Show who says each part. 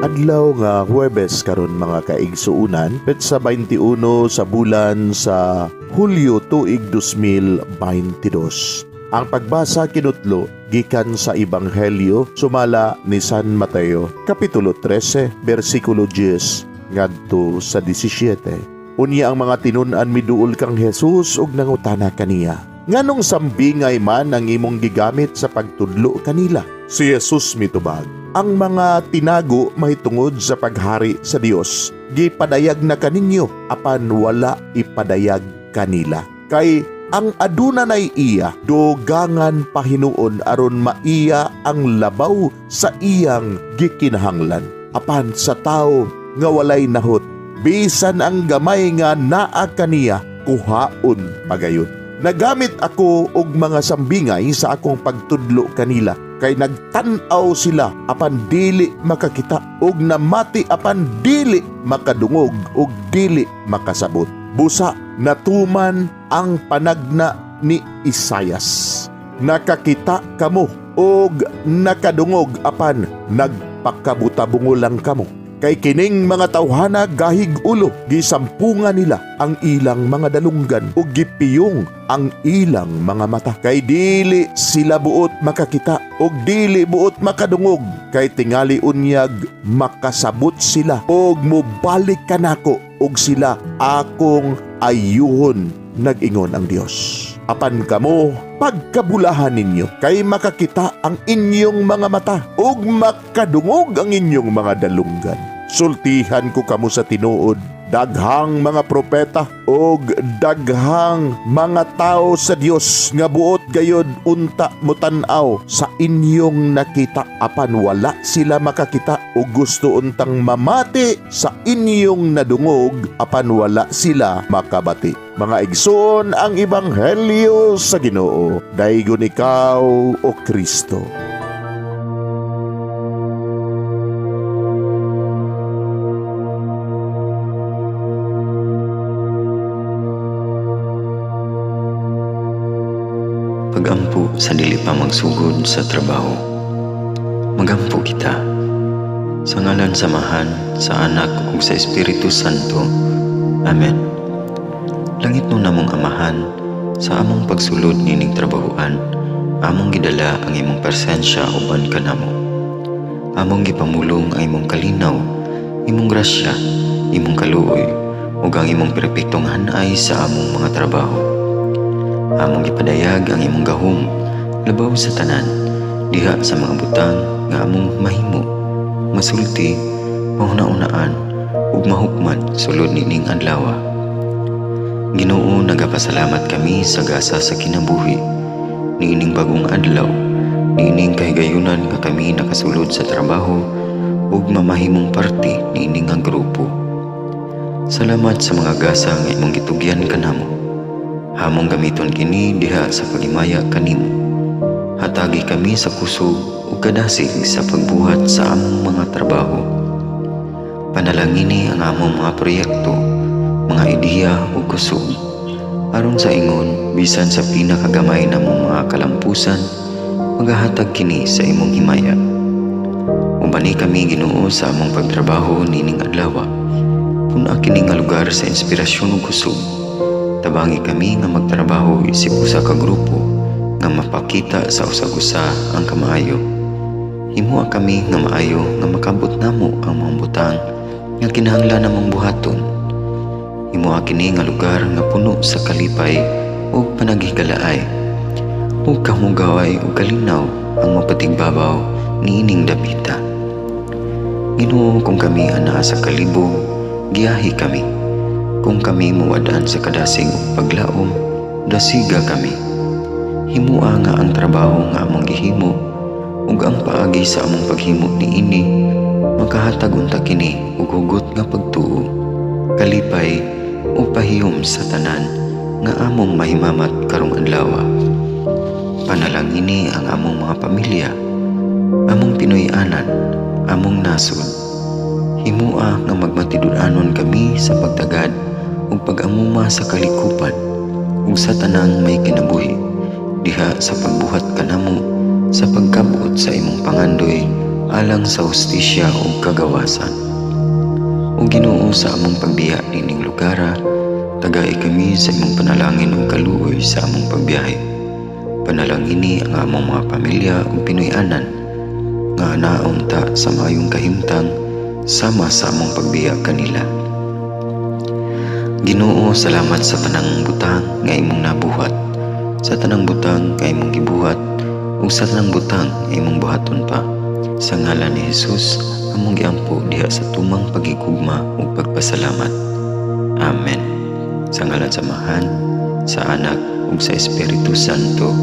Speaker 1: Adlaw nga Huwebes karon mga kaigsuunan, petsa 21 sa bulan sa Hulyo tuig 2022. Ang pagbasa kinutlo gikan sa Ebanghelyo sumala ni San Mateo, kapitulo 13, bersikulo 10 ngadto sa 17. Unya ang mga tinun-an miduol kang Jesus ug nangutana kaniya, nganong sambingay man ang imong gigamit sa pagtudlo kanila? Si Jesus mitubag, ang mga tinago mahitungod sa paghari sa Dios, gipadayag na kaninyo, apan wala ipadayag kanila. Kay ang adunanay iya, dogangan pahinuon aron maiya ang labaw sa iyang gikinahanglan. Apan sa tao nga walay nahot, bisan ang gamay nga naa kaniya, kuhaon pagayon. Nagamit ako og mga sambingay sa akong pagtudlo kanila, kay nagtan-aw sila apan dili makakita, og namati apan dili makadungog, og dili makasabot. Busa natuman ang panagna ni Isayas, nakakita kamo og nakadungog apan nagpakabutabungulang kamo. Kay kining mga tawhana gahig ulo, gisampungan nila ang ilang mga dalunggan ug gipiyong ang ilang mga mata. Kay dili sila buot makakita ug dili buot makadungog, kay tingali unyag makasabot sila ug mobalik kanako ug sila akong ayuhon, nag-ingon ang Dios. Apan kamo, pagkabulahan ninyo, kay makakita ang inyong mga mata, ug makadungog ang inyong mga dalunggan. Sultihan ko kamo sa tinuod, daghang mga propeta, ug daghang mga tao sa Dios, nga buot gayod unta mutan-aw sa inyong nakita, apan wala sila makakita, ug gusto untang mamati sa inyong nadungog, apan wala sila makabati. Mga igsoon, ang Ebanghelyo sa Ginoo. Daygon ikaw, o Kristo.
Speaker 2: Pagampo sa dili pa magsugod sa trabaho. Magampo kita sa ngalan samahan sa Anak ug sa Espiritu Santo. Amen. Langit no namong Amahan, sa among pagsulod nining trabahoan, among gidala ang imong presensya uban kanamo. Among gipamulong ang imong kalinaw, imong grasya, imong kaluoy, ug ang imong perpektong hanay sa among mga trabaho. Among gipadayag ang imong gahom labaw sa tanan, diha sa mga butang nga among mahimo, masulti, mahuna-unaan, ug mahukman sulod nining adlaw. Ginoo, nagapasalamat kami sa gasa sa kinabuhi, niining bagong adlaw, niining kahigayunan nga kami nakasulod sa trabaho ug mamahimong parte niining nga grupo. Salamat sa mga gasa nga imong gitugyan kanamo. Hamong gamiton kini diha sa pagimaya kanimo. Hatagi kami sa kusog ug kadasig sa pagbuhat sa among mga trabaho. Panalangini ang among mga proyekto, mga ideya o kusog, aron sa ingon bisan sa pinakagamay namong mga kalampusan, magahatag kini sa imong himaya. Ubani kami, Ginoo, sa among pagtrabaho nining adlaw. Puna kini nga lugar sa inspirasyon ug kusog. Tabangi kami nga magtrabaho isip usa ka grupo nga mapakita sa usag-usa ang kamaayo. Himuha kami nga maayo nga makabot namo ang mga butang nga kinahanglan namong buhaton. Himuha kini nga lugar nga puno sa kalipay ug panagihigalaay, ug kamugaway ug kalinaw ang mapatigbabaw niining dapita. Ginoo, kung kami anaa sa kalibog, giyahi kami. Kung kami muwadaan sa kadasig ug paglaom, dasiga kami. Himuha nga ang trabaho nga among gihimo ug ang paagi sa among paghimo niini makahatag unta kini ug hugot nga pagtuo, kalipay ug pahiyom sa tanan nga among mahimamat karong adlaw. Panalangini ang among mga pamilya, among Pinoy-anan, among nasod. Himuha nga magmatidud-anon kami sa pagtagad ug pag-amuma sa kalikupan ug sa tanang may kinabuhi, diha sa pagbuhat kanamo sa pagkabuot sa imong pangandoy alang sa hustisya ug kagawasan. O Ginoo, sa among pagbiya nining lugara, tagay kami sa imong panalangin ug kaluoy sa among pagbiyahe. Panalangini ang among mga pamilya ug Pinoy-anan nga anaon ta sa maayong kahimtang sama sa among pagbiya kanila. Ginoo, salamat sa tanang butang nga imong nabuhat, sa tanang butang nga imong gibuhat ug sa tanang butang nga imong buhaton pa. Sa ngalan ni Jesus, among giampo diha sa tumang pagigugma ug pagpasalamat. Amen. Sa ngalan sa Amahan, sa Anak ug sa Espiritu Santo.